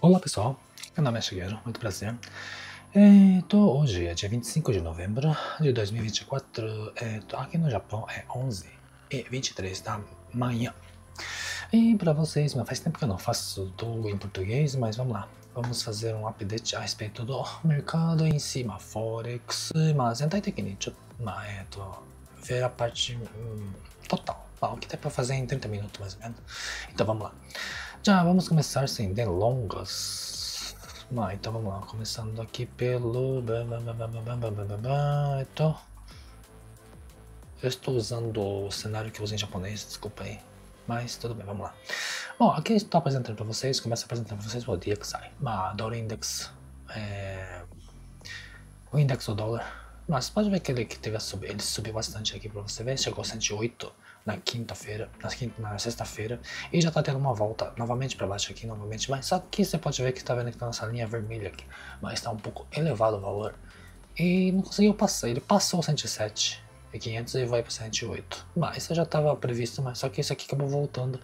Olá pessoal, meu nome é Shigeru, muito prazer. Hoje é dia 25 de novembro de 2024, aqui no Japão é 11h23 da manhã. E para vocês, faz tempo que eu não faço tudo em português, mas vamos lá. Vamos fazer um update a respeito do mercado em si, Forex, Zentai Technique, ver a parte total, o que tem para fazer em 30 minutos mais ou menos. Então vamos lá. Já vamos começar sem delongas. Então vamos lá, começando aqui pelo... Eu estou usando o cenário que eu usei em japonês, desculpa aí. Mas tudo bem, vamos lá. Bom, aqui estou apresentando para vocês, começo apresentando para vocês o DXY, Dollar Index, o Index do dólar. Mas pode ver que ele subiu bastante aqui para você ver, chegou a 108 na quinta-feira, na sexta-feira, e já está tendo uma volta novamente para baixo aqui, novamente, mas só que você pode ver que está vendo que está nessa linha vermelha aqui, mas está um pouco elevado o valor, e não conseguiu passar, ele passou 107 e 500 e vai para 108, mas isso já estava previsto, mas só que isso aqui acabou voltando,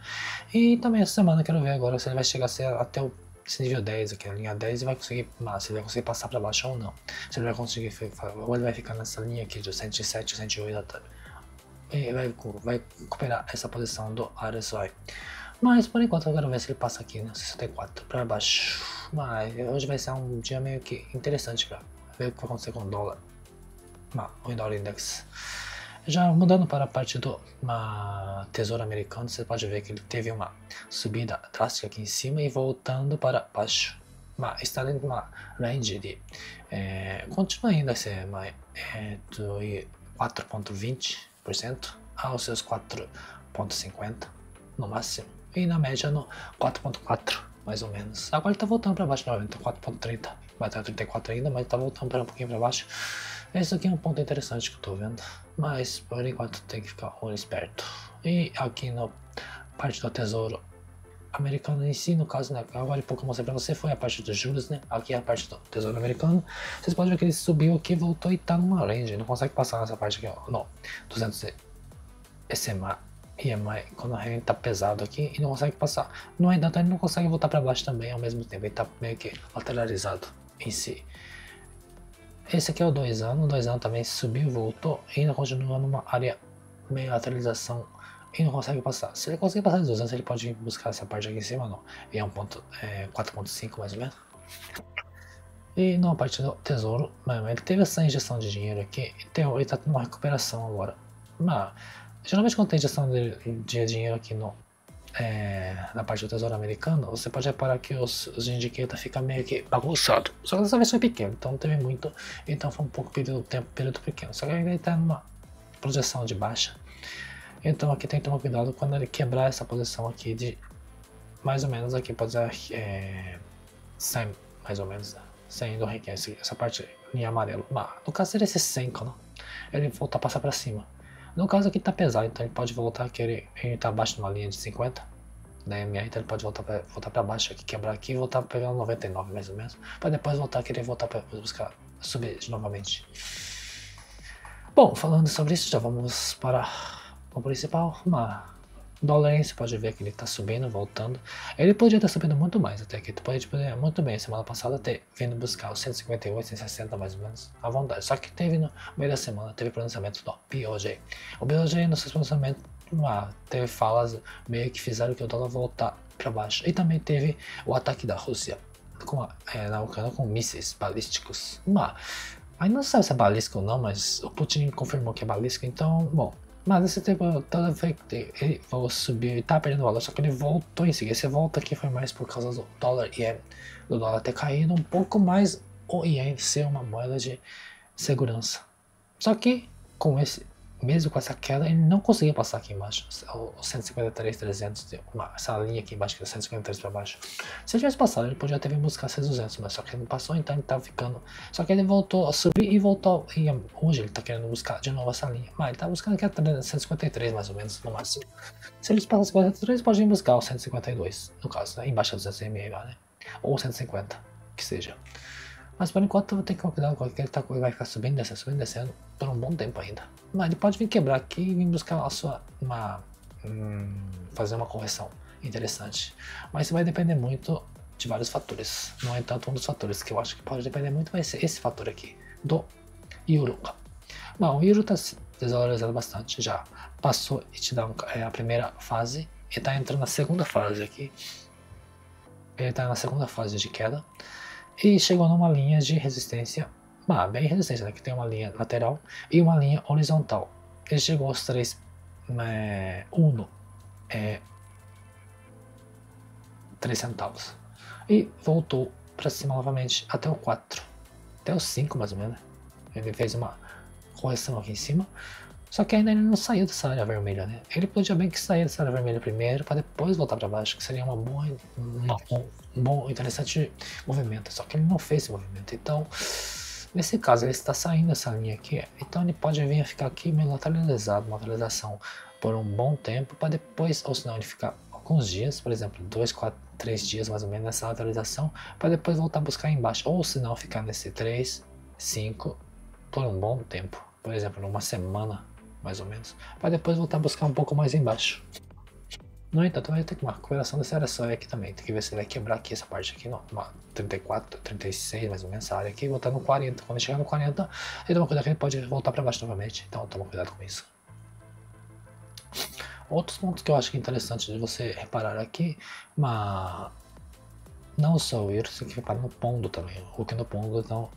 e também essa semana eu quero ver agora se ele vai chegar a ser até esse nível 10 aqui, a linha 10, e vai conseguir, se ele vai conseguir passar para baixo ou não, se ele vai conseguir, ou ele vai ficar nessa linha aqui de 107, 108 até, e vai recuperar essa posição do RSI. Mas por enquanto eu quero ver se ele passa aqui no 64 para baixo, mas hoje vai ser um dia meio que interessante para ver o que vai acontecer com o dólar, o dólar index. Já mudando para a parte do Tesouro Americano, você pode ver que ele teve uma subida drástica aqui em cima e voltando para baixo. Está dentro de uma range de... continua ainda a ser 4,20% aos seus 4,50% no máximo. E na média no 4,4% mais ou menos. Agora ele está voltando para baixo novamente, 4,30%. Vai estar 34 ainda, mas está voltando para um pouquinho para baixo. Esse aqui é um ponto interessante que eu estou vendo, mas por enquanto tem que ficar olho esperto. E aqui na parte do Tesouro Americano em si, no caso, né, agora há pouco eu mostrei para você, foi a parte dos juros, né? Aqui é a parte do Tesouro Americano. Vocês podem ver que ele subiu aqui, voltou e está numa range, não consegue passar nessa parte aqui, ó, no 200 SMA. EMI, quando a renda está pesado aqui e não consegue passar. No entanto, ele não consegue voltar para baixo também ao mesmo tempo, ele está meio que lateralizado em si. Esse aqui é o 2 anos, o 2 anos também subiu, voltou e ainda continua numa área meio lateralização e não consegue passar. Se ele conseguir passar de 200, ele pode vir buscar essa parte aqui em cima, não. E é 4,5 mais ou menos. E na parte do Tesouro, ele teve essa injeção de dinheiro aqui, ele está tendo uma recuperação agora. Geralmente quando tem injeção de dinheiro aqui na parte do Tesouro Americano, você pode reparar que os indicators ficam meio que bagunçados. Só que dessa vez foi pequeno, então não teve muito, então foi um pouco período pequeno. Só que ele está numa projeção de baixa. Então aqui tem que tomar cuidado quando ele quebrar essa posição aqui de mais ou menos aqui, pode ser 100 mais ou menos, 100 do Renki, essa parte em amarelo. No caso seria esse 100, não? Ele voltar a passar para cima. No caso aqui tá pesado, então ele pode voltar aqui, ele tá abaixo de uma linha de 50 da MA, então ele pode voltar para baixo aqui, quebrar aqui e voltar para pegar 99 mais ou menos, para depois querer voltar para buscar subir novamente. Bom, falando sobre isso, já vamos para o principal. Dólar, você pode ver que ele está subindo, voltando. Ele podia estar subindo muito mais até aqui. Pode muito bem, semana passada ter vindo buscar os 158, 160 mais ou menos, à vontade. Só que teve no meio da semana, teve pronunciamento do BOJ. O BOJ, no seu pronunciamento, teve falas meio que fizeram que o dólar voltar para baixo. E também teve o ataque da Rússia na Ucrânia com mísseis balísticos. Ainda não sabe se é balístico ou não, mas o Putin confirmou que é balístico, então, bom. Mas esse tempo, toda vez que ele subiu, ele tá perdendo valor, só que ele voltou em seguida. Esse volta aqui foi mais por causa do dólar ien, do dólar ter caído um pouco mais, o ien ser uma moeda de segurança. Só que, mesmo com essa queda, ele não conseguia passar aqui embaixo, o 153, 300, essa linha aqui embaixo, que é 153 para baixo. Se ele tivesse passado, ele podia ter vindo buscar 200, mas só que ele não passou, então ele tá ficando. Só que ele voltou a subir e voltou, e hoje ele tá querendo buscar de novo essa linha. Ele tá buscando aqui a 153 mais ou menos, no máximo. Se eles passam 153, pode vir buscar o 152, no caso, né? Embaixo dos 200 mA, né? Ou 150, que seja. Mas por enquanto eu vou ter que cuidar com que ele vai ficar subindo e descendo por um bom tempo ainda. Mas ele pode vir quebrar aqui e vir buscar fazer uma correção interessante. Mas isso vai depender muito de vários fatores. No entanto, um dos fatores que eu acho que pode depender muito vai ser esse fator aqui, do Euro. Bom, o Euro está se desvalorizando bastante, já passou a primeira fase e está entrando na segunda fase aqui. Ele está na segunda fase de queda e chegou numa linha de resistência, bem resistência, né, que tem uma linha lateral e uma linha horizontal. Ele chegou aos 3, 3 centavos e voltou para cima novamente até o 4, até o 5 mais ou menos. Ele fez uma correção aqui em cima, só que ainda ele não saiu dessa área vermelha, né? Ele podia bem que sair dessa área vermelha primeiro para depois voltar para baixo, que seria um bom, interessante movimento, só que ele não fez esse movimento. Então, nesse caso, ele está saindo dessa linha aqui, então ele pode vir a ficar aqui meio lateralizado, uma lateralização por um bom tempo, para depois, ou senão ele ficar alguns dias, por exemplo, 2, 4, 3 dias mais ou menos nessa lateralização, para depois voltar a buscar embaixo, ou se não ficar nesse 3, 5 por um bom tempo, por exemplo, uma semana mais ou menos, para depois voltar a buscar um pouco mais embaixo. No entanto, vai ter uma correlação dessa área só aqui também, tem que ver se ele vai quebrar aqui essa parte aqui, 34, 36 mais ou menos, essa área aqui, voltar no 40, quando chegar no 40, ele toma cuidado que ele pode voltar para baixo novamente, então toma cuidado com isso. Outros pontos que eu acho que é interessante de você reparar aqui, mas não só o Euro, você tem que reparar no Pondo também. O Hulk no Pondo, então,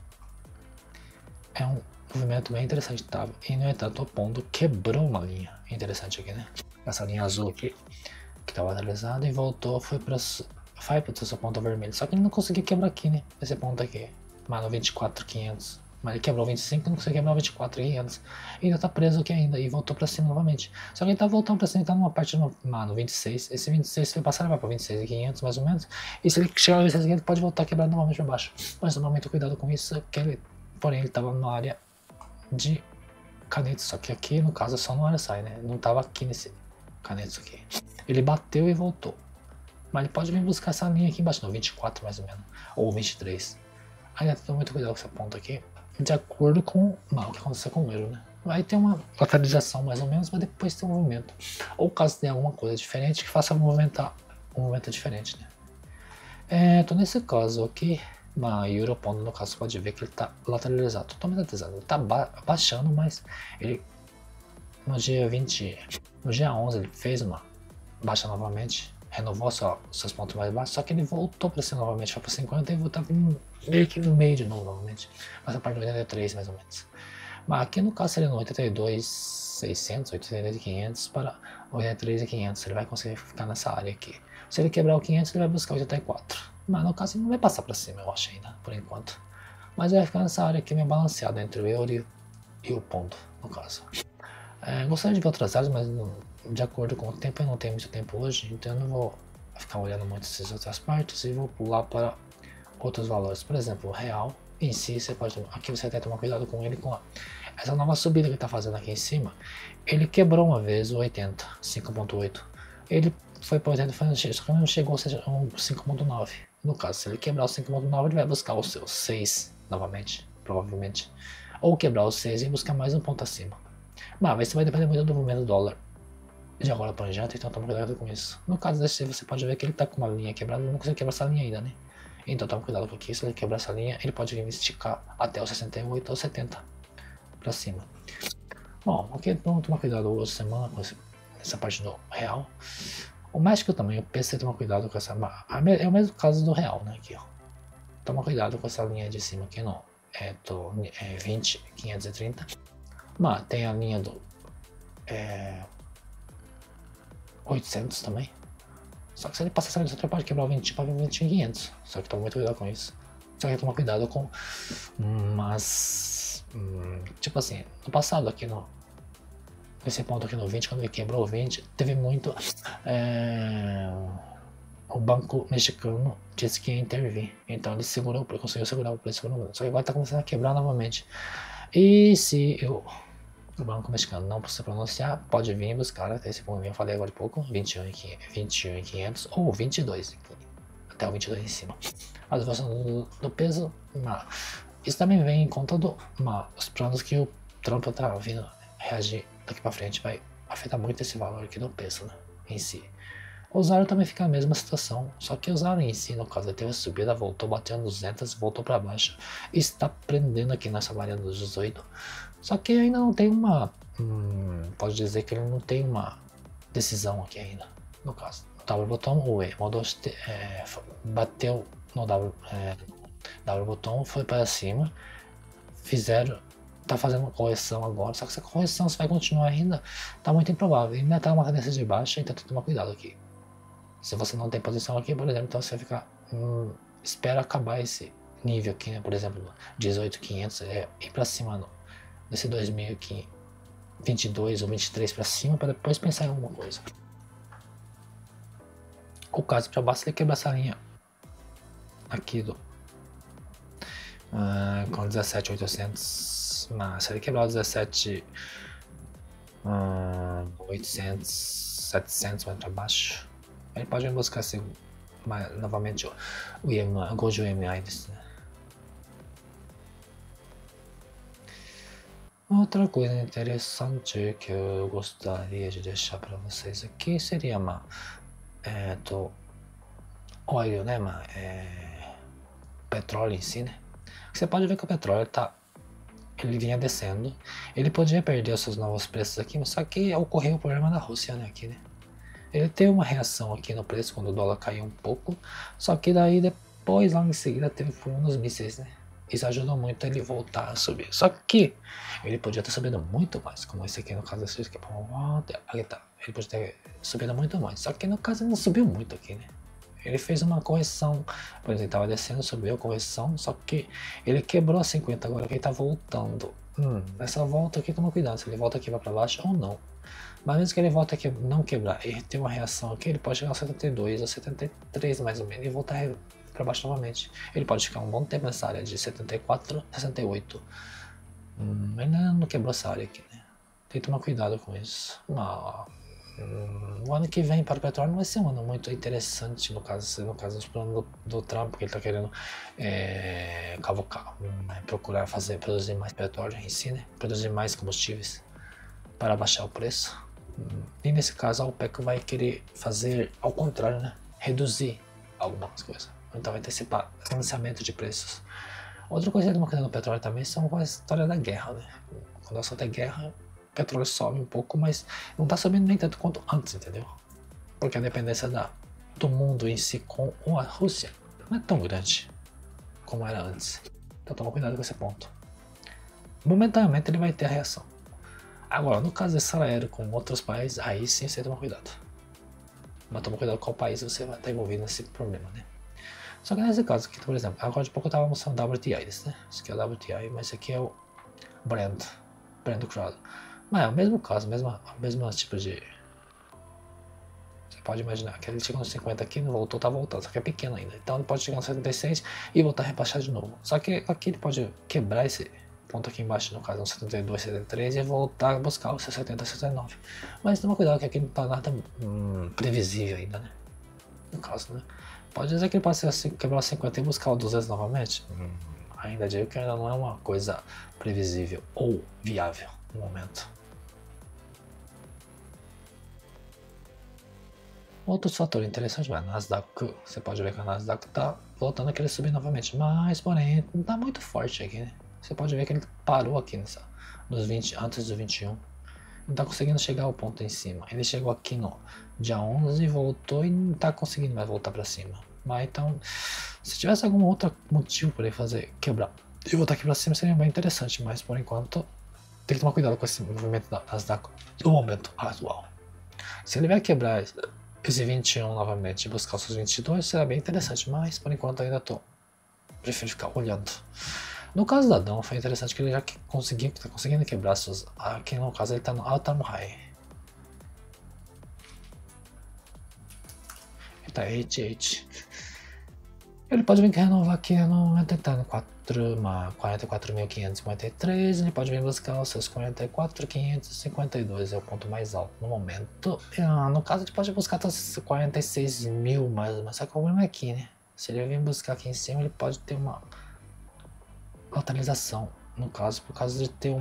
é um movimento bem interessante, tá? E no entanto, o Pondo quebrou uma linha interessante aqui, né? Essa linha azul aqui, que estava lateralizada e voltou, foi para o seu ponto vermelho. Só que ele não conseguiu quebrar aqui, né? Esse ponto aqui, mas no 24.500. Mas ele quebrou 25 e não conseguiu quebrar 24.500. E ainda tá preso aqui ainda e voltou pra cima novamente. Só que ele tá voltando pra cima, tá numa parte no 26. Esse 26, se ele passar, ele vai pra 26.500 mais ou menos. E se ele chegar a 26, ele pode voltar a quebrar novamente pra baixo. Mas toma muito cuidado com isso, porém ele tava na área de canetas. Só que aqui, no caso, é só no RSI, né? Não tava aqui nesse canetas aqui. Ele bateu e voltou. Mas ele pode vir buscar essa linha aqui embaixo, no 24 mais ou menos. Ou 23. Ainda toma muito cuidado com essa ponta aqui, de acordo com o que aconteceu com o Euro, né? Vai ter uma lateralização mais ou menos, mas depois tem um movimento. Ou caso tenha alguma coisa diferente que faça movimentar um movimento diferente, né? Então nesse caso aqui, o Europondo no caso, você pode ver que ele está lateralizado, totalmente lateralizado. Ele está baixando, mas ele no dia 11 ele fez uma baixa novamente, renovou seus pontos mais baixos, só que ele voltou para cima novamente, foi para 50 e voltava meio que no meio de novo novamente, mas a parte do 83 mais ou menos. Mas aqui no caso seria no 82.600, 82.500 para 83.500, ele vai conseguir ficar nessa área aqui. Se ele quebrar o 500, ele vai buscar o 84, mas no caso ele não vai passar para cima, eu acho ainda, por enquanto. Mas vai ficar nessa área aqui meio balanceada entre o euro e o ponto, no caso. Gostaria de ver outras áreas, mas de acordo com o tempo, eu não tenho muito tempo hoje, então eu não vou ficar olhando muito essas outras partes e vou pular para outros valores. Por exemplo, o real em si, aqui você tem que tomar cuidado com ele, com essa nova subida que ele está fazendo aqui em cima. Ele quebrou uma vez o 80, 5.8. Ele foi para 80, só que não chegou a ser um 5.9. No caso, se ele quebrar o 5.9, ele vai buscar o seu 6 novamente, provavelmente. Ou quebrar o 6 e buscar mais um ponto acima. Mas isso vai depender muito do movimento do dólar de agora para diante, então toma cuidado com isso. No caso desse, você pode ver que ele está com uma linha quebrada, ele não consegue quebrar essa linha ainda, né? Então toma cuidado com isso, se ele quebrar essa linha, ele pode vir esticar até os 68 ou 70 para cima. Bom, ok, então toma cuidado hoje semana com essa parte do real. O México também, eu pensei tomar cuidado com essa. É o mesmo caso do real, né? Aqui, ó. Toma cuidado com essa linha de cima aqui, não. 20.530. Mas tem a linha do 800 também. Só que se ele passar essa linha, você pode quebrar o 20 para 20.500. Só que toma muito cuidado com isso. Só que toma cuidado com. Mas. Tipo assim, no passado aqui nesse ponto aqui no 20, quando ele quebrou o 20, teve muito. O banco mexicano disse que ia intervir. Então ele conseguiu segurar o preço. Só que agora está começando a quebrar novamente. E se o banco mexicano não se pronunciar, pode vir buscar até esse ponto que eu falei agora há pouco, 21.500 ou 22, até o 22 em cima. A devolução do peso, isso também vem em conta os planos que o Trump está vindo reagir daqui para frente, vai afetar muito esse valor aqui do peso, né, em si. O Zaro também fica a mesma situação, só que o Zaro em si, no caso, ele teve a subida, voltou batendo 200, voltou para baixo e está prendendo aqui nessa variante dos 18. Só que ainda não tem uma, pode dizer que ele não tem uma decisão aqui ainda, no caso. O W botão, o E, bateu no W botão, foi para cima, tá fazendo uma correção agora, só que essa correção se vai continuar ainda, tá muito improvável, ainda tá uma tendência de baixa, então tem que tomar cuidado aqui. Se você não tem posição aqui, por exemplo, então você vai ficar, espera acabar esse nível aqui, né? Por exemplo, 18.500, ir para cima desse 2022 ou 23 para cima, para depois pensar em alguma coisa. O caso para baixo, ele quebrar essa linha aqui com 17.800, mas se ele quebrar o 17.800, 700 mais para baixo, ele pode buscar novamente o Gojo UMI desse, né? Outra coisa interessante que eu gostaria de deixar para vocês aqui seria óleo, né, petróleo em si, né? Você pode ver que o petróleo ele vinha descendo, ele podia perder os seus novos preços aqui, mas só que ocorreu o problema da Rússia, né, aqui, né? Ele teve uma reação aqui no preço quando o dólar caiu um pouco, só que daí depois, logo em seguida, teve nos mísseis, né? Isso ajudou muito ele voltar a subir. Só que ele podia ter subido muito mais, como esse aqui no caso desse aqui. Aqui tá. Ele podia ter subido muito mais. Só que no caso ele não subiu muito aqui, né? Ele fez uma correção, por exemplo, ele estava descendo, subiu a correção, só que ele quebrou a 50, agora que ele está voltando. Nessa volta aqui, toma cuidado, se ele volta aqui para baixo ou não. Mas mesmo que ele volte aqui, não quebrar, ele tem uma reação aqui, ele pode chegar a 72 ou 73 mais ou menos e voltar para baixo novamente. Ele pode ficar um bom tempo nessa área de 74, 68. Ainda não quebrou essa área aqui, né? Tem que tomar cuidado com isso. O ano que vem para o petróleo não vai ser um ano muito interessante, no caso dos planos do Trump, que ele está querendo cavocar, procurar produzir mais petróleo em si, né? Produzir mais combustíveis para baixar o preço. E nesse caso a OPEC vai querer fazer ao contrário, né? Reduzir algumas coisas. Então vai antecipar financiamento de preços. Outra coisa que tem no petróleo também são a história da guerra, né? Quando só tem guerra, o petróleo sobe um pouco, mas não está subindo nem tanto quanto antes, entendeu? Porque a dependência do mundo em si com a Rússia não é tão grande como era antes. Então toma cuidado com esse ponto. Momentaneamente ele vai ter a reação. Agora, no caso desse aéreo com outros países, aí sim você toma cuidado. Mas toma cuidado com qual país você vai estar envolvido nesse problema, né? Só que nesse caso aqui, por exemplo, agora de pouco eu estava mostrando o WTI, né? Esse aqui é o WTI, mas esse aqui é o Brent Crude. Mas é o mesmo caso, o mesmo tipo de... Você pode imaginar que ele chegou nos 50 aqui, não voltou, tá voltando, só que é pequeno ainda. Então ele pode chegar nos 76 e voltar a rebaixar de novo. Só que aqui ele pode quebrar esse ponto aqui embaixo, no caso, 72, 73, e voltar a buscar os 70, 69. Mas toma cuidado que aqui não tá nada previsível ainda, né? No caso, né? Pode dizer que ele pode quebrar 50 e buscar o 200 novamente? Ainda digo que ainda não é uma coisa previsível ou viável no momento. Outro fator interessante, mas Nasdaq, você pode ver que a Nasdaq está voltando a querer subir novamente, mas porém não está muito forte aqui, né? Você pode ver que ele parou aqui antes do 21. Não está conseguindo chegar ao ponto em cima. Ele chegou aqui no dia 11 e voltou e não está conseguindo mais voltar para cima. Mas então, se tivesse algum outro motivo para ele quebrar e voltar aqui para cima, seria bem interessante. Mas por enquanto, tem que tomar cuidado com esse movimento da Nasdaq no momento atual. Se ele vai quebrar esse 21 novamente e buscar os seus 22, será bem interessante. Mas por enquanto ainda prefiro ficar olhando. No caso da Dawn, foi interessante que ele já está conseguindo quebrar suas... Aqui no caso ele está no all-time high. Ele está 88. Ele pode vir renovar aqui tentando 44.553. Ele pode vir buscar os seus 44.552, é o ponto mais alto no momento. No caso ele pode buscar até 46 mil mais ou menos. Só que o problema é aqui, né? Se ele vir buscar aqui em cima, ele pode ter uma atualização, no caso, por causa de ter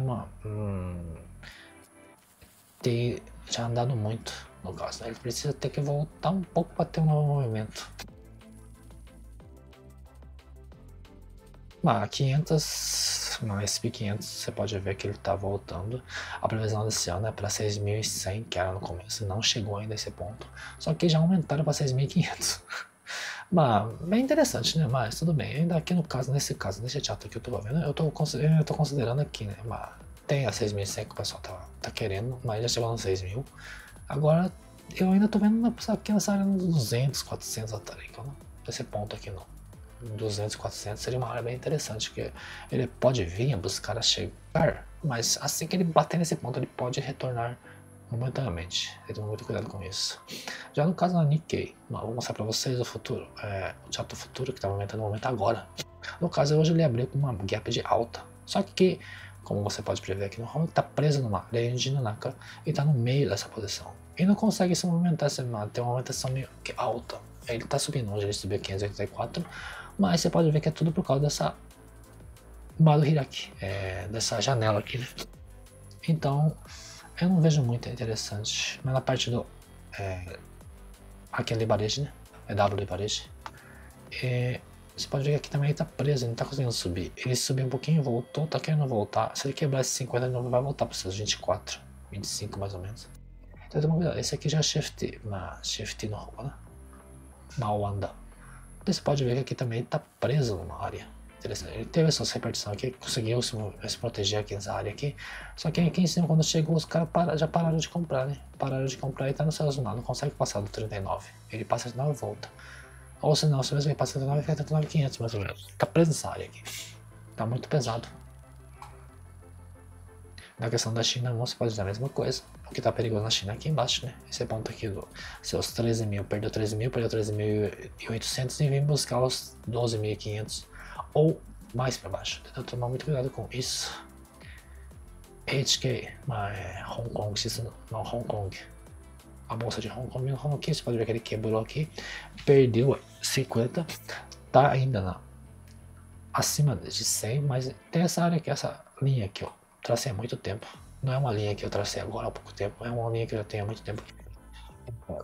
ter já andado muito no caso, né? Ele precisa ter que voltar um pouco para ter um novo movimento. Mas 500, no SP500 você pode ver que ele está voltando. A previsão desse ano é para 6.100, que era no começo, não chegou ainda a esse ponto. Só que já aumentaram para 6.500. Mas bem interessante, né? Mas tudo bem, ainda aqui no caso, nesse chat que eu tô vendo, eu tô considerando aqui, né? Mas tem a 6.100 que o pessoal tá querendo, mas já chegou nos 6.000. Agora eu ainda tô vendo aqui nessa área nos 200, 400 atalhos, né? Esse ponto aqui não. 200, 400 seria uma área bem interessante, que ele pode vir a buscar a chegar, mas assim que ele bater nesse ponto, ele pode retornar momentaneamente. Tem que tomar muito cuidado com isso. Já no caso da Nikkei, vou mostrar para vocês o futuro, o chart do futuro que está aumentando no momento agora. No caso, hoje ele abriu com uma gap de alta, só que, como você pode prever aqui no home, está preso numa range de Nanaka e está no meio dessa posição. E não consegue se movimentar, tem uma movimentação meio que alta. Ele está subindo, hoje ele subiu 584, mas você pode ver que é tudo por causa dessa Maru Hiraki, dessa janela aqui, né? Então, eu não vejo muito interessante, mas na parte do aquele Bareji, né? É W Bareji. Você pode ver que aqui também ele tá preso, ele não tá conseguindo subir. Ele subiu um pouquinho, voltou, tá querendo voltar. Se ele quebrar esse 50, ele não vai voltar para os seus 24, 25 mais ou menos. Então toma cuidado, esse aqui já é shift no rolo, né? Mawanda. Então você pode ver que aqui também ele tá preso numa área. Interessante. Ele teve essa repartição aqui, conseguiu se proteger aqui nessa área aqui. Só que aqui em cima, quando chegou, os caras já pararam de comprar, né? Pararam de comprar e tá no seu azulado, não consegue passar do 39. Ele passa de 9 e volta. Ou se não, se mesmo ele passa de 39, fica 39.500 mais ou menos. Tá preso nessa área aqui. Tá muito pesado. Na questão da China, não se pode dizer a mesma coisa. O que tá perigoso na China é aqui embaixo, né? Esse ponto aqui dos seus 13.000, perdeu 13.800 e vem buscar os 12.500 ou mais para baixo. Então tomar muito cuidado com isso. HK, Hong Kong, não, Hong Kong. A bolsa de Hong Kong, você pode ver que ele quebrou aqui, perdeu 50, tá ainda acima de 100, mas tem essa área aqui, essa linha aqui, ó. Tracei há muito tempo. Não é uma linha que eu tracei agora há pouco tempo, é uma linha que eu já tenho há muito tempo.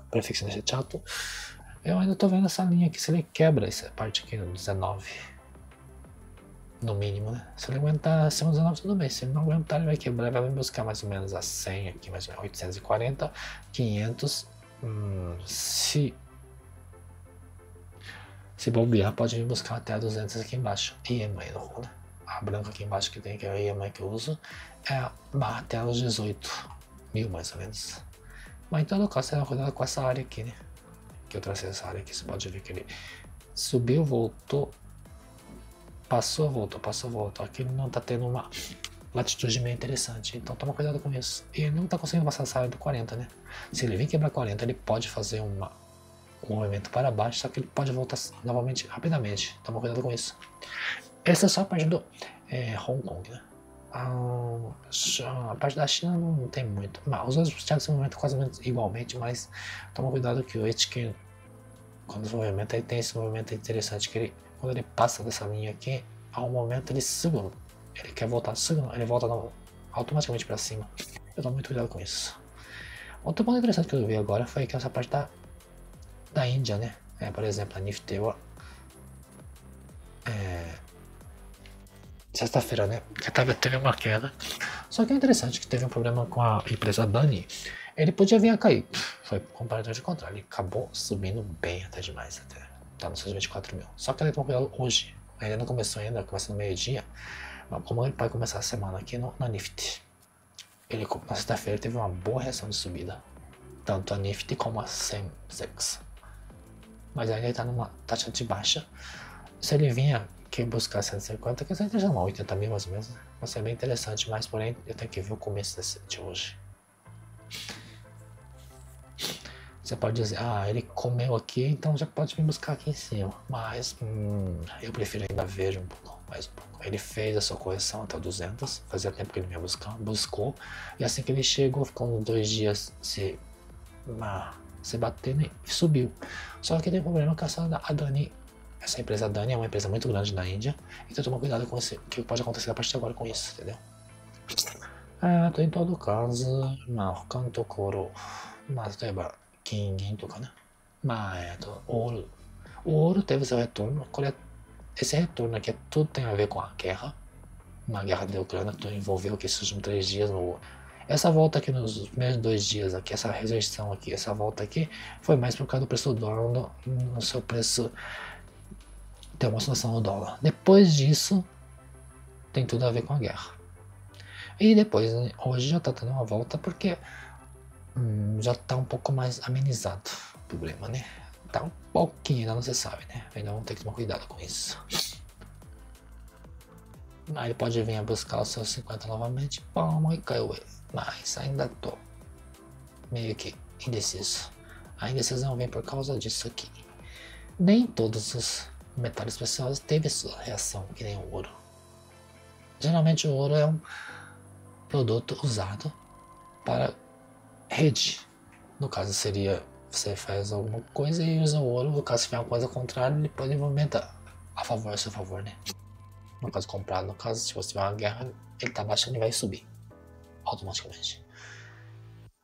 Prefixo nesse chat. Eu ainda tô vendo essa linha aqui, se ele quebra essa parte aqui no 19. No mínimo, né? Se ele aguentar acima dos 19, tudo bem. Se ele não aguentar, ele vai quebrar, vai buscar mais ou menos a 100 aqui, mais ou menos 840, 500. Se bobear, pode vir buscar até a 200 aqui embaixo. EMA no rolo, né? A branca aqui embaixo que tem, que é a EMA que eu uso, até os 18.000 mais ou menos. Mas em todo caso, você dá cuidado com essa área aqui, né? Que eu tracei essa área aqui, você pode ver que ele subiu, voltou, passou, voltou. Aqui ele não tá tendo uma latitude meio interessante, então toma cuidado com isso. E ele não tá conseguindo passar essa área do 40, né? Se ele vir quebrar 40, ele pode fazer um movimento para baixo, só que ele pode voltar novamente rapidamente. Toma cuidado com isso. Essa é só a parte do Hong Kong, né? A parte da China não tem muito. Mas os outros charts se movimentam quase igualmente, mas toma cuidado que o HK, quando se movimenta, ele tem esse movimento interessante, que ele, quando ele passa dessa linha aqui, ao momento ele suga, ele quer voltar, ele volta automaticamente para cima. Eu tomo muito cuidado com isso. Outro ponto interessante que eu vi agora foi que essa parte da Índia, né? Por exemplo, a Nifty, sexta-feira, né? Que teve uma queda. Só que é interessante que teve um problema com a empresa Adani. Ele podia vir a cair. Foi completamente ao contrário. Ele acabou subindo bem até demais. Tá nos seus 24.000. Só que ele tomou cuidado hoje. Ainda não começou ainda, começa no meio-dia. Mas como ele vai começar a semana aqui na Nifty. Ele, na sexta-feira, teve uma boa reação de subida. Tanto a Nifty como a Sensex. Mas ainda ele tá numa taxa de baixa. Se ele vinha que buscar 150, que seja uma 80.000 mais ou menos, né? Vai ser bem interessante, mas porém eu tenho que ver o começo de hoje. Você pode dizer, ele comeu aqui, então já pode vir buscar aqui em cima, mas eu prefiro ainda ver mais um pouco. Ele fez a sua correção até o 200, fazia tempo que ele vinha buscou, e assim que ele chegou, ficou uns 2 dias se batendo e subiu. Só que tem um problema com essa Adani. Essa empresa Adani é uma empresa muito grande na Índia, então toma cuidado com o que pode acontecer a partir de agora com isso, entendeu? Em todo caso, Kanto Koro. mas 例えば金銀とかね。ouro. O ouro teve seu retorno. Esse retorno aqui tudo tem a ver com a guerra. Uma guerra da Ucrânia que envolveu que esses últimos 3 dias no. Essa volta aqui nos primeiros 2 dias aqui, essa rejeição aqui, essa volta aqui, foi mais por causa do preço do dólar no seu preço. Tem uma oscilação do dólar. Depois disso, tem tudo a ver com a guerra. E depois, hoje já tá tendo uma volta porque já tá um pouco mais amenizado o problema, né? Tá um pouquinho, ainda não se sabe, né? Ainda vamos ter que tomar cuidado com isso. Aí ele pode vir a buscar os seus 50 novamente, pão, e caiu ele. Mas ainda tô meio que indeciso. A indecisão vem por causa disso aqui. Nem todos os metais preciosos teve sua reação que nem o ouro. Geralmente o ouro é um produto usado para rede. No caso seria, você faz alguma coisa e usa o ouro, no caso se tiver uma coisa contrária, ele pode movimentar a favor ou a seu favor, né? No caso comprado, no caso se você tiver uma guerra, ele tá baixando e vai subir automaticamente.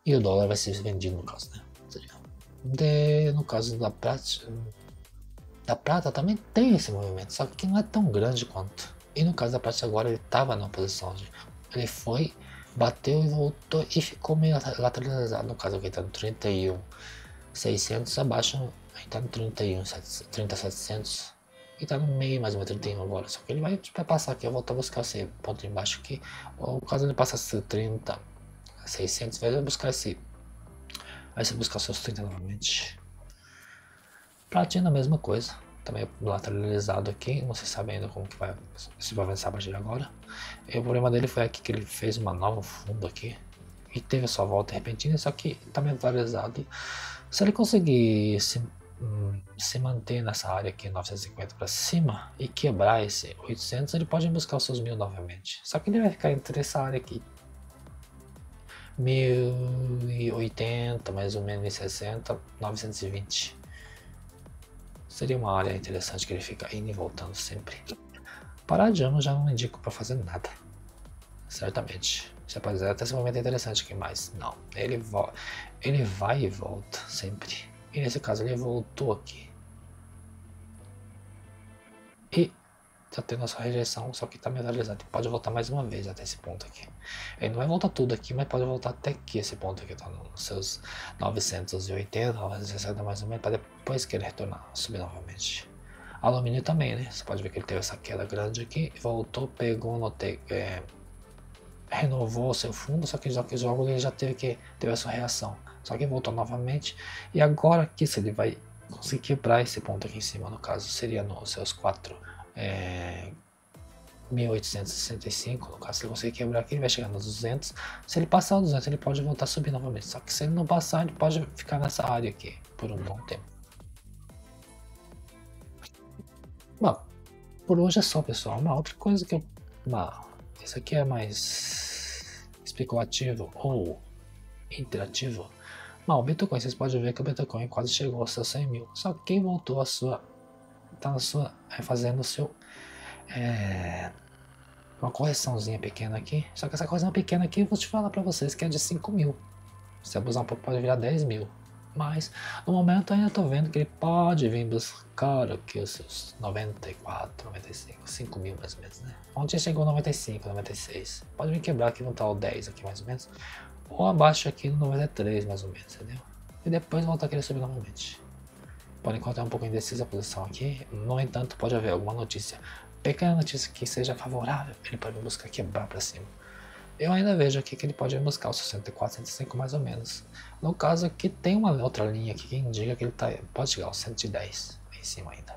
E o dólar vai ser vendido no caso, né? No caso da prata também tem esse movimento, só que não é tão grande quanto. E no caso da prata agora ele estava na posição de. Ele foi, bateu e voltou e ficou meio lateralizado. No caso aqui está no 31.600, abaixo aí está no 30.700 e está no meio mais ou menos 31 agora. Só que ele vai passar aqui, eu voltar a buscar esse ponto embaixo aqui. Ou caso ele passasse 30.600, vai buscar esse. Aí você buscar seus 30 novamente. Platina a mesma coisa, também lateralizado aqui, não se sabe ainda como que vai, se vai avançar a partir de agora. E o problema dele foi aqui que ele fez uma nova fundo aqui e teve a sua volta repentina, só que também lateralizado. Se ele conseguir se manter nessa área aqui 950 para cima e quebrar esse 800, ele pode buscar os seus 1000 novamente. Só que ele vai ficar entre essa área aqui 1080, mais ou menos 60, 920. Seria uma área interessante que ele fica indo e voltando sempre. Parar de ano já não indico para fazer nada. Certamente. Você pode dizer até esse momento é interessante aqui, mas não. Ele vai e volta sempre. E nesse caso ele voltou aqui. E tá tendo a sua rejeição, só que tá metalizado. Pode voltar mais uma vez até esse ponto aqui. Ele não vai voltar tudo aqui, mas pode voltar até aqui esse ponto aqui, tá nos seus 980, 960 mais ou menos, para depois que ele retornar, subir novamente. Alumínio também, né? Você pode ver que ele teve essa queda grande aqui, voltou, pegou, renovou o seu fundo, só que logo ele já teve a sua reação. Só que voltou novamente, e agora aqui se ele vai conseguir quebrar esse ponto aqui em cima, no caso, seria nos seus 1865, no caso, se ele conseguir quebrar aqui, ele vai chegar nos 200. Se ele passar os 200, ele pode voltar a subir novamente. Só que se ele não passar, ele pode ficar nessa área aqui por um bom tempo. Bom, por hoje é só, pessoal. Uma outra coisa que isso aqui é mais especulativo ou interativo. O Bitcoin, vocês podem ver que o Bitcoin quase chegou aos seus 100 mil. Só que quem voltou fazendo o seu uma correçãozinha pequena aqui. Só que essa correção pequena aqui eu vou te falar pra vocês que é de 5 mil. Se abusar um pouco pode virar 10 mil. Mas no momento ainda tô vendo que ele pode vir buscar aqui os seus 94, 95, 5 mil mais ou menos, né? Ontem chegou 95, 96. Pode vir quebrar aqui no tal 10 aqui mais ou menos. Ou abaixo aqui no 93 mais ou menos, entendeu? E depois voltar a querer subir novamente. Por enquanto é um pouco indecisa a posição aqui. No entanto, pode haver alguma notícia, pequena notícia que seja favorável, ele pode buscar quebrar para cima. Eu ainda vejo aqui que ele pode buscar os 64, 105 mais ou menos. No caso aqui tem uma outra linha aqui que indica que ele pode chegar aos 110 em cima ainda.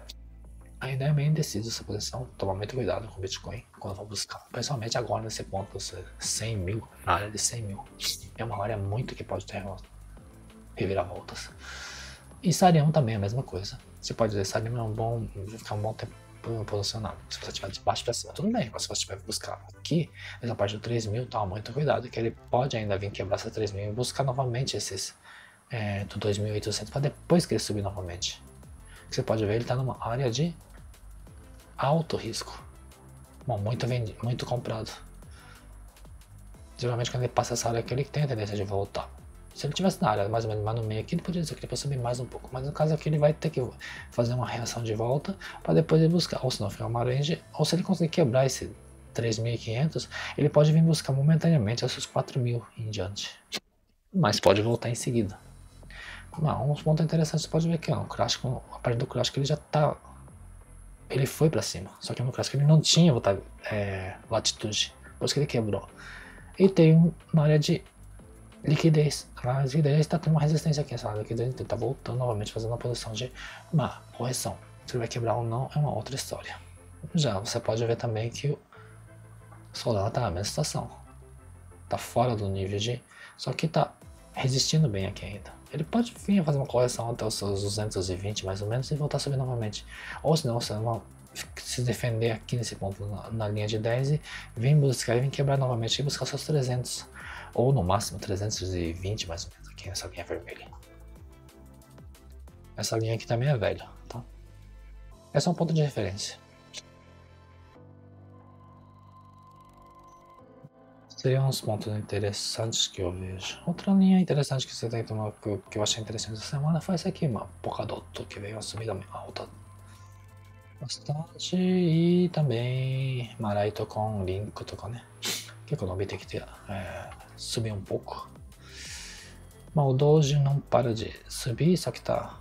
Ainda é meio indeciso essa posição, toma muito cuidado com o Bitcoin quando for buscar. Principalmente agora nesse ponto dos 100 mil, na área de 100 mil. É uma área muito que pode ter reviravoltas. E Sarião também é a mesma coisa. Você pode dizer, Sarião ficar um bom tempo posicionado. Se você estiver de baixo para cima, tudo bem. Mas se você estiver buscar aqui, nessa parte do 3 mil, toma muito cuidado, que ele pode ainda vir quebrar essa 3 mil e buscar novamente esses do 2.800 para depois que ele subir novamente. Você pode ver, ele está numa área de alto risco. Bom, muito vendido, muito comprado. Geralmente quando ele passa essa área aqui, ele tem a tendência de voltar. Se ele tivesse na área mais ou menos mais no meio aqui, ele poderia dizer que ele pode subir mais um pouco. Mas no caso aqui ele vai ter que fazer uma reação de volta para depois ele buscar. Ou se não ficar uma range, ou se ele conseguir quebrar esse 3.500, ele pode vir buscar momentaneamente esses 4.000 em diante. Mas pode voltar em seguida. Não, uns pontos interessantes você pode ver que ó, o Crash, a partir do Crash que ele já tá. Ele foi pra cima. Só que no Crash ele não tinha latitude. Por isso que ele quebrou. E tem uma área de liquidez. A liquidez está tendo uma resistência aqui. Essa liquidez está voltando novamente, fazendo uma posição de uma correção. Se ele vai quebrar ou não é uma outra história. Já você pode ver também que o Solana está na mesma situação. Está fora do nível de. Só que está resistindo bem aqui ainda. Ele pode vir fazer uma correção até os seus 220 mais ou menos e voltar a subir novamente. Ou senão você vai se defender aqui nesse ponto na linha de 10 e vir buscar e vir quebrar novamente e buscar seus 300. Ou no máximo 320 mais ou menos aqui nessa linha vermelha. Essa linha aqui também é velha, tá? Esse é um ponto de referência. Seriam uns pontos interessantes que eu vejo. Outra linha interessante que você tem que tomar, que eu achei interessante essa semana foi essa aqui, uma Polkadot, que veio uma subida alta bastante. E também Maraito com Link, né? Que o nome tem que ter, subir um pouco. Mas o Doge não para de subir, só que tá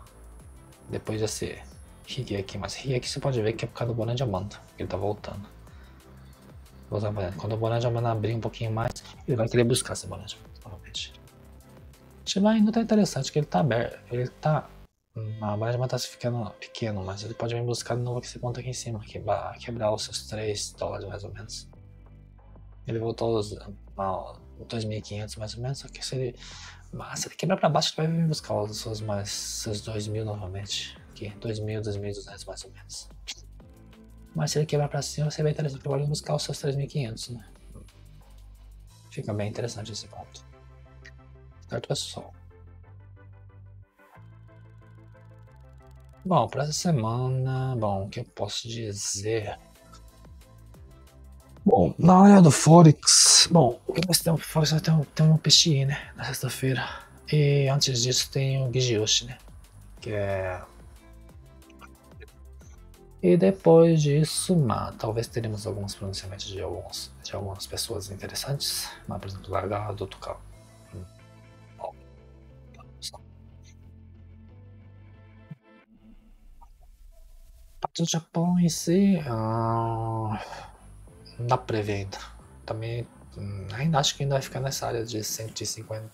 depois desse Higgy aqui. Mas Higgy aqui você pode ver que é por causa do Bonan Diamante, ele tá voltando. Quando o Bonan Diamante abrir um pouquinho mais, ele vai querer buscar esse Bonan Diamante novamente. Shiba Inu tá interessante, que ele tá aberto, ele tá. A Bonan Diamante tá ficando pequeno, mas ele pode vir buscar de novo esse ponto aqui em cima, quebrar os seus $3 mais ou menos. Ele voltou aos 2.500 mais ou menos, só que se ele quebrar para baixo, ele vai vir buscar os seus 2.000 novamente. Aqui, 2.000, 2.200 mais ou menos. Mas se ele quebrar para cima, você vai interessante, ele vai buscar os seus 3.500, né? Fica bem interessante esse ponto. Certo, pessoal? Bom, para essa semana, o que eu posso dizer? Bom, na área do Forex, o que nós temos? Forex tem um PXI, né? Na sexta-feira. E antes disso tem o Gijiyoshi, né? Que é. E depois disso, talvez teremos alguns pronunciamentos de algumas pessoas interessantes. Por exemplo, Largado, Tukal. Do Japão em si, na pré-venda. Também ainda acho que ainda vai ficar nessa área de 150.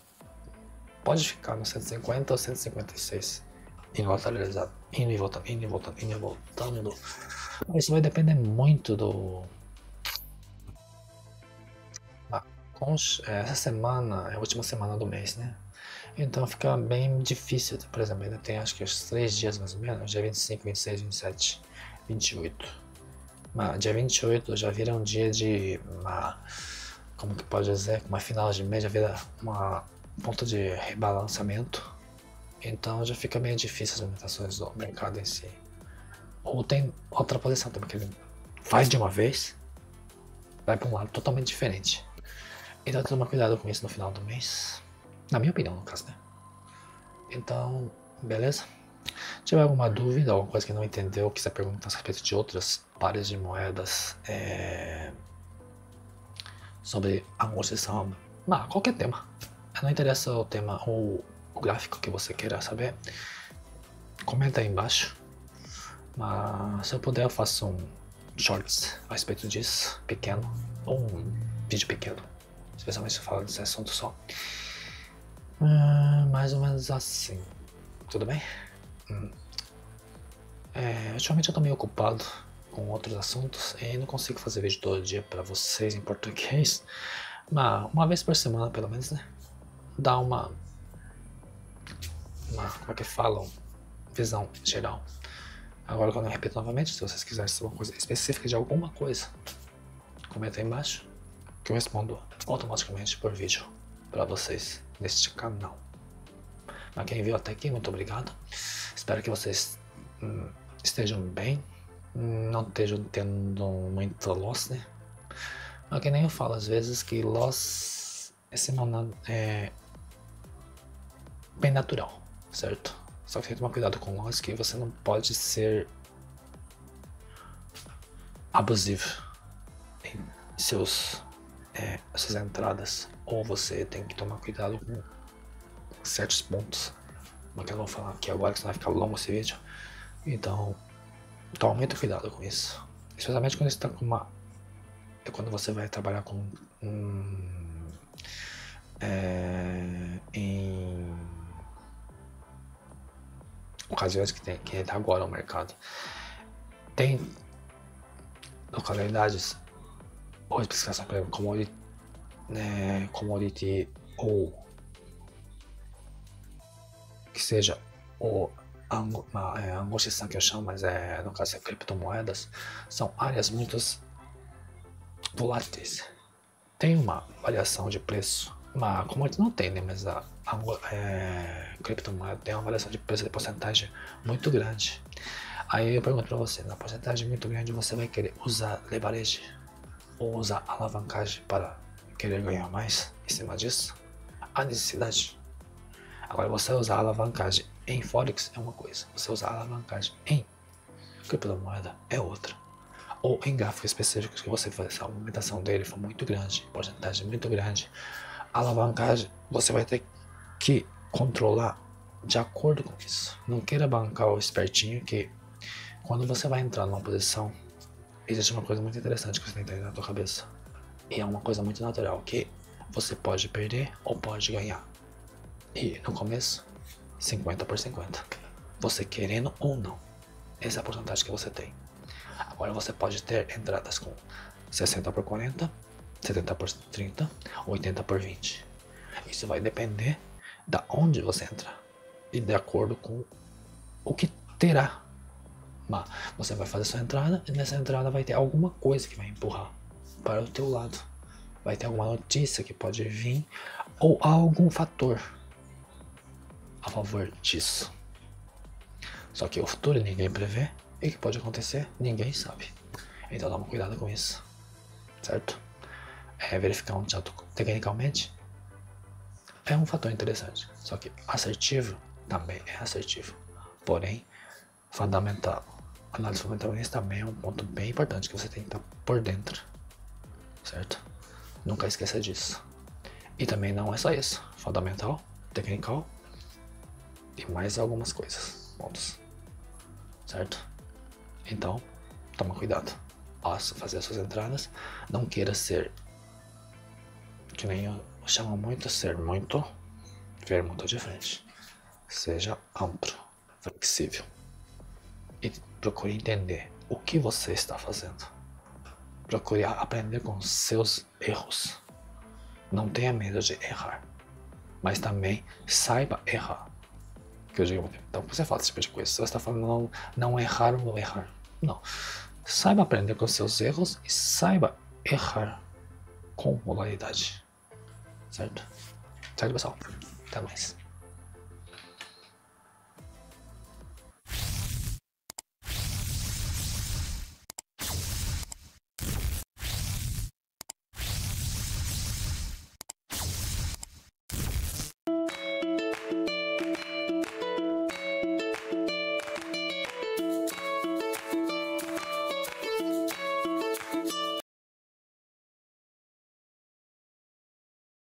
Pode ficar no 150 ou 156. Involatilizado. Indo e voltando. Isso vai depender muito do. Essa semana é a última semana do mês, né? Então fica bem difícil. Por exemplo, ainda tem acho que uns 3 dias mais ou menos. Dia 25, 26, 27, 28. Dia 28 já vira um dia de como que pode dizer? Uma final de mês já vira uma ponto de rebalanceamento. Então já fica meio difícil as movimentações do mercado em si. Ou tem outra posição também, que ele faz de uma vez, vai para um lado totalmente diferente. Então toma cuidado com isso no final do mês. Na minha opinião, no caso, né? Então, beleza? Se tiver alguma dúvida, alguma coisa que não entendeu, quiser perguntar a respeito de outras pares de moedas, sobre amortização, qualquer tema. Não interessa o tema ou o gráfico que você queira saber, comenta aí embaixo. Mas se eu puder, eu faço um shorts a respeito disso, pequeno, ou um vídeo pequeno, especialmente se eu falar desse assunto só. Mais ou menos assim. Tudo bem? Ultimamente eu tô meio ocupado com outros assuntos e não consigo fazer vídeo todo dia pra vocês em português. Mas uma vez por semana, pelo menos, né? Dá uma como é que falam? Visão geral. Agora, quando eu repito novamente, se vocês quiserem saber uma coisa específica de alguma coisa, comenta aí embaixo que eu respondo automaticamente por vídeo para vocês neste canal. Mas quem viu até aqui, muito obrigado. Espero que vocês estejam bem, não estejam tendo muito loss, né? Mas que nem eu falo às vezes que loss é bem natural, certo? Só que tem que tomar cuidado com nós, que você não pode ser abusivo em suas entradas, ou você tem que tomar cuidado com certos pontos, mas que eu não vou falar aqui agora, que senão vai ficar longo esse vídeo. Então, toma muito cuidado com isso, especialmente quando você está com quando você vai trabalhar com em ocasiões que está agora no mercado. Tem localidades ou especificação, por exemplo, commodity ou que seja uma angústia que eu chamo, mas no caso é criptomoedas, são áreas muito voláteis. Tem uma variação de preço, como a gente não tem, né? Mas a criptomoeda tem uma variação de preço de porcentagem muito grande. Aí eu pergunto para você, na porcentagem muito grande você vai querer usar leverage ou usar alavancagem para querer ganhar mais em cima disso? Há necessidade. Agora, você usar alavancagem em Forex é uma coisa, você usar alavancagem em criptomoeda é outra. Ou em gráficos específicos que você faz, a movimentação dele for muito grande, porcentagem muito grande, a alavancagem você vai ter que controlar de acordo com isso. Não queira bancar o espertinho, que quando você vai entrar numa posição, existe uma coisa muito interessante que você tem que ter na tua cabeça. E é uma coisa muito natural, que você pode perder ou pode ganhar. E no começo, 50 por 50. Você querendo ou não. Essa é a porcentagem que você tem. Agora você pode ter entradas com 60 por 40, 70 por 30, 80 por 20. Isso vai depender da onde você entrar. E de acordo com o que terá. Mas você vai fazer sua entrada e nessa entrada vai ter alguma coisa que vai empurrar para o teu lado. Vai ter alguma notícia que pode vir ou algum fator a favor disso. Só que o futuro ninguém prevê e o que pode acontecer ninguém sabe. Então toma cuidado com isso, certo? Verificar um chato tecnicamente é um fator interessante, só que assertivo também é assertivo. Porém, fundamental, análise fundamentalista também é um ponto bem importante que você tem que estar por dentro, certo? Nunca esqueça disso. E também não é só isso, fundamental, technical e mais algumas coisas, pontos, certo? Então, toma cuidado ao fazer as suas entradas. Não queira ser, que nem eu chamo muito, ver muito de frente. Seja amplo, flexível e procure entender o que você está fazendo. Procure aprender com seus erros. Não tenha medo de errar, mas também saiba errar. Que eu digo, então você fala esse tipo de coisa. Se você está falando não errar ou errar, não. Saiba aprender com seus erros e saiba errar com modalidade. Certo? Certo, pessoal? Até mais.